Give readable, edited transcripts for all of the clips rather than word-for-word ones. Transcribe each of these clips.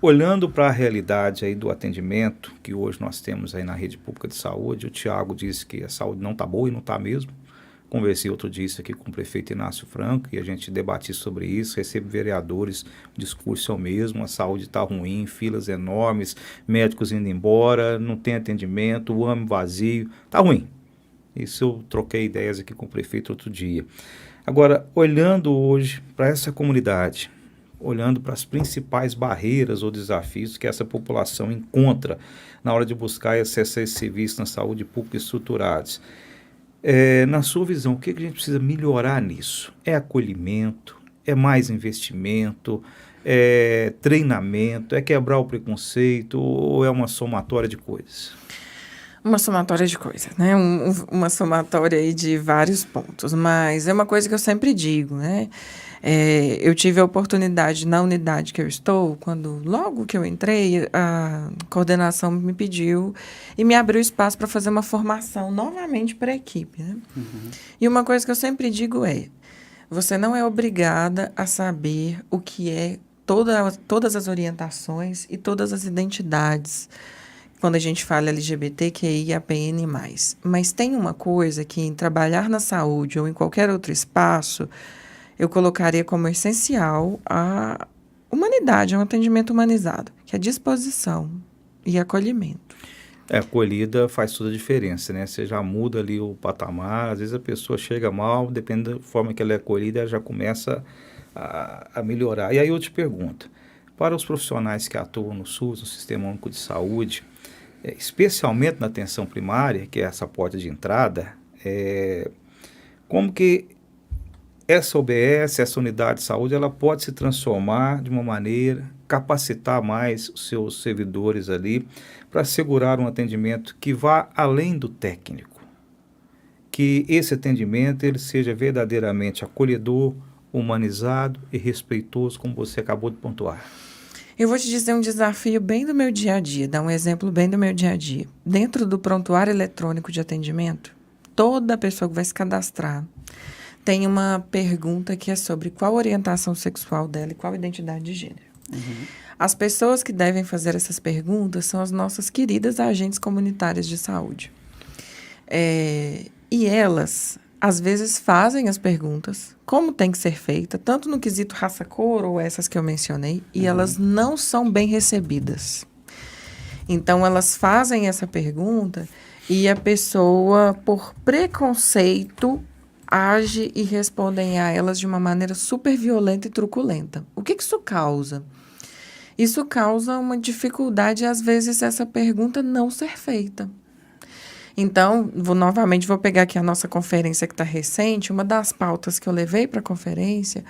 olhando para a realidade aí do atendimento que hoje nós temos aí na rede pública de saúde, o Tiago disse que a saúde não está boa e não está mesmo. Conversei outro dia isso aqui com o prefeito Inácio Franco e a gente debatiu sobre isso, recebo vereadores, o discurso é o mesmo, a saúde está ruim, filas enormes, médicos indo embora, não tem atendimento, o AME vazio, está ruim. Isso eu troquei ideias aqui com o prefeito outro dia. Agora, olhando hoje para essa comunidade, olhando para as principais barreiras ou desafios que essa população encontra na hora de buscar e acessar esse serviço na saúde pública estruturados, na sua visão, o que a gente precisa melhorar nisso? É acolhimento? É mais investimento? É treinamento? É quebrar o preconceito? Ou é uma somatória de coisas? Uma somatória de coisas, né? Uma somatória aí de vários pontos. Mas é uma coisa que eu sempre digo, né? Eu tive a oportunidade na unidade que eu estou, logo que eu entrei, a coordenação me pediu e me abriu espaço para fazer uma formação novamente para a equipe, né? Uhum. E uma coisa que eu sempre digo você não é obrigada a saber o que é todas as orientações e todas as identidades quando a gente fala LGBTQIAPN+. Mas tem uma coisa que em trabalhar na saúde ou em qualquer outro espaço, eu colocaria como essencial a humanidade, um atendimento humanizado, que é disposição e acolhimento. A acolhida faz toda a diferença, né? Você já muda ali o patamar, às vezes a pessoa chega mal, depende da forma que ela é acolhida, ela já começa a melhorar. E aí eu te pergunto, para os profissionais que atuam no SUS, no Sistema Único de Saúde, especialmente na atenção primária, que é essa porta de entrada, como que essa UBS, essa unidade de saúde, ela pode se transformar de uma maneira, capacitar mais os seus servidores ali para assegurar um atendimento que vá além do técnico. Que esse atendimento ele seja verdadeiramente acolhedor, humanizado e respeitoso, como você acabou de pontuar. Eu vou te dizer um desafio bem do meu dia a dia, dar um exemplo bem do meu dia a dia. Dentro do prontuário eletrônico de atendimento, toda pessoa que vai se cadastrar tem uma pergunta que é sobre qual orientação sexual dela e qual identidade de gênero. Uhum. As pessoas que devem fazer essas perguntas são as nossas queridas agentes comunitárias de saúde. E elas, às vezes, fazem as perguntas, como tem que ser feita, tanto no quesito raça-cor ou essas que eu mencionei, e elas não são bem recebidas. Então, elas fazem essa pergunta e a pessoa, por preconceito, age e respondem a elas de uma maneira super violenta e truculenta. O que isso causa? Isso causa uma dificuldade, às vezes, essa pergunta não ser feita. Então, novamente, vou pegar aqui a nossa conferência que está recente. Uma das pautas que eu levei para a conferência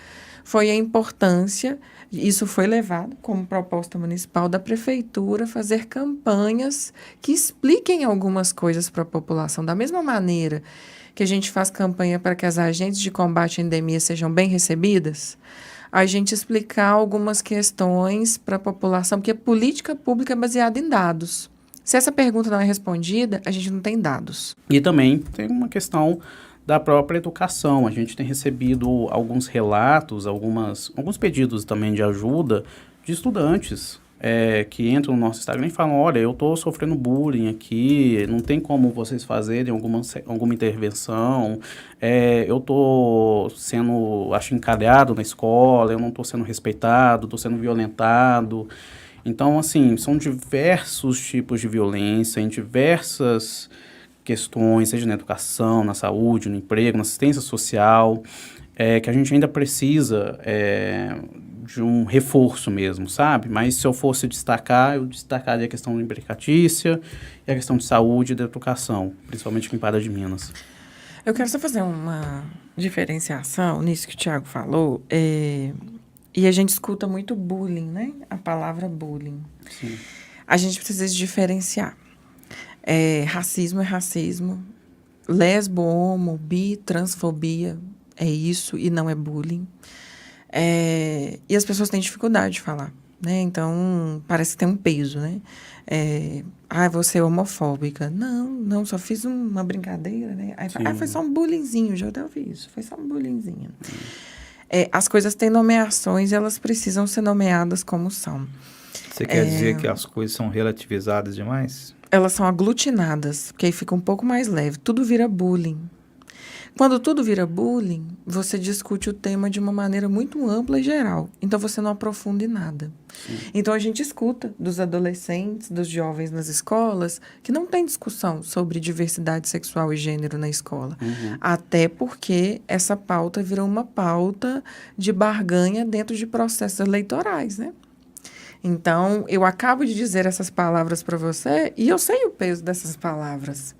foi a importância, isso foi levado como proposta municipal da prefeitura, fazer campanhas que expliquem algumas coisas para a população. Da mesma maneira que a gente faz campanha para que as agentes de combate à endemia sejam bem recebidas, a gente explicar algumas questões para a população, porque a política pública é baseada em dados. Se essa pergunta não é respondida, a gente não tem dados. E também tem uma questão da própria educação. A gente tem recebido alguns relatos, alguns pedidos também de ajuda de estudantes que entram no nosso Instagram e falam, olha, eu estou sofrendo bullying aqui, não tem como vocês fazerem alguma intervenção, eu estou sendo achincalhado na escola, eu não estou sendo respeitado, estou sendo violentado. Então, assim, são diversos tipos de violência em diversas questões, seja na educação, na saúde, no emprego, na assistência social, que a gente ainda precisa de um reforço mesmo, sabe? Mas se eu fosse destacar, eu destacaria a questão da empregatícia e a questão de saúde e da educação, principalmente aqui em Pará de Minas. Eu quero só fazer uma diferenciação nisso que o Tiago falou. E a gente escuta muito bullying, né? A palavra bullying. Sim. A gente precisa diferenciar. Racismo é racismo. Lesbo, homo, bi, transfobia é isso e não é bullying. E as pessoas têm dificuldade de falar, né? Então, parece que tem um peso, né? Você é homofóbica. Não, só fiz uma brincadeira, né? Aí foi só um bullyingzinho, já até ouvi isso. Foi só um bullyingzinho. As coisas têm nomeações e elas precisam ser nomeadas como são. Você quer dizer que as coisas são relativizadas demais? Elas são aglutinadas, porque aí fica um pouco mais leve. Tudo vira bullying. Quando tudo vira bullying, você discute o tema de uma maneira muito ampla e geral. Então, você não aprofunda em nada. Sim. Então, a gente escuta dos adolescentes, dos jovens nas escolas, que não tem discussão sobre diversidade sexual e gênero na escola. Até porque essa pauta virou uma pauta de barganha dentro de processos eleitorais, né? Então, eu acabo de dizer essas palavras para você e eu sei o peso dessas palavras.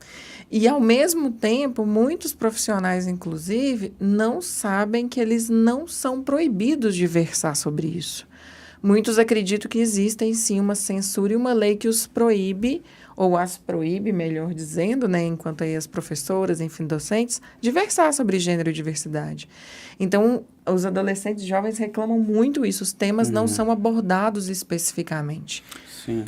E, ao mesmo tempo, muitos profissionais, inclusive, não sabem que eles não são proibidos de versar sobre isso. Muitos acreditam que existem, sim, uma censura e uma lei que os proíbe, ou as proíbe, melhor dizendo, né, enquanto aí as professoras, enfim, docentes, de versar sobre gênero e diversidade. Então, os adolescentes e jovens reclamam muito isso, os temas não são abordados especificamente. Sim.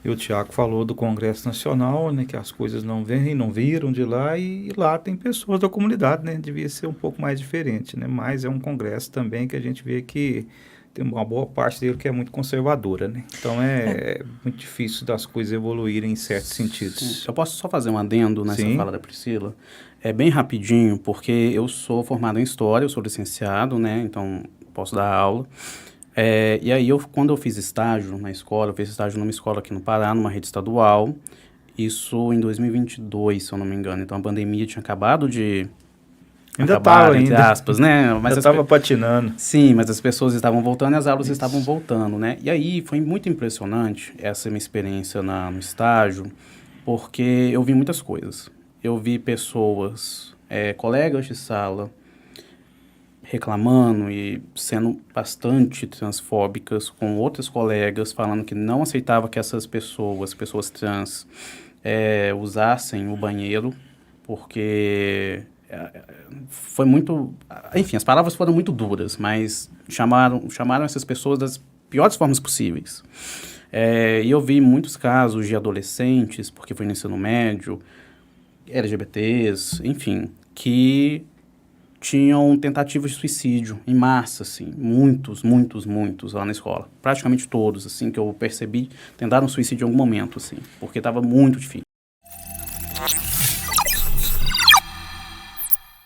E o Tiago falou do Congresso Nacional, né, que as coisas não vêm, não viram de lá, e lá tem pessoas da comunidade, né, devia ser um pouco mais diferente, né, mas é um congresso também que a gente vê que tem uma boa parte dele que é muito conservadora, né, então é muito difícil das coisas evoluírem em certos sentidos. Sim. Eu posso só fazer um adendo nessa Sim. fala da Priscila? É bem rapidinho, porque eu sou formado em História, eu sou licenciado, né, então posso dar aula. E aí, quando eu fiz estágio na escola, eu fiz estágio numa escola aqui no Pará, numa rede estadual, isso em 2022, se eu não me engano. Então, a pandemia tinha acabado de Ainda acabar, estava entre aspas, né? Mas ainda estava patinando. Sim, mas as pessoas estavam voltando e as aulas Isso. estavam voltando, né? E aí, foi muito impressionante essa minha experiência no estágio, porque eu vi muitas coisas. Eu vi pessoas, colegas de sala, reclamando e sendo bastante transfóbicas com outros colegas, falando que não aceitava que essas pessoas trans, usassem o banheiro, porque foi muito... Enfim, as palavras foram muito duras, mas chamaram essas pessoas das piores formas possíveis. E eu vi muitos casos de adolescentes, porque foi no ensino médio, LGBTs, enfim, que tinham tentativas de suicídio em massa, assim, muitos lá na escola. Praticamente todos, assim, que eu percebi, tentaram suicídio em algum momento, assim, porque estava muito difícil.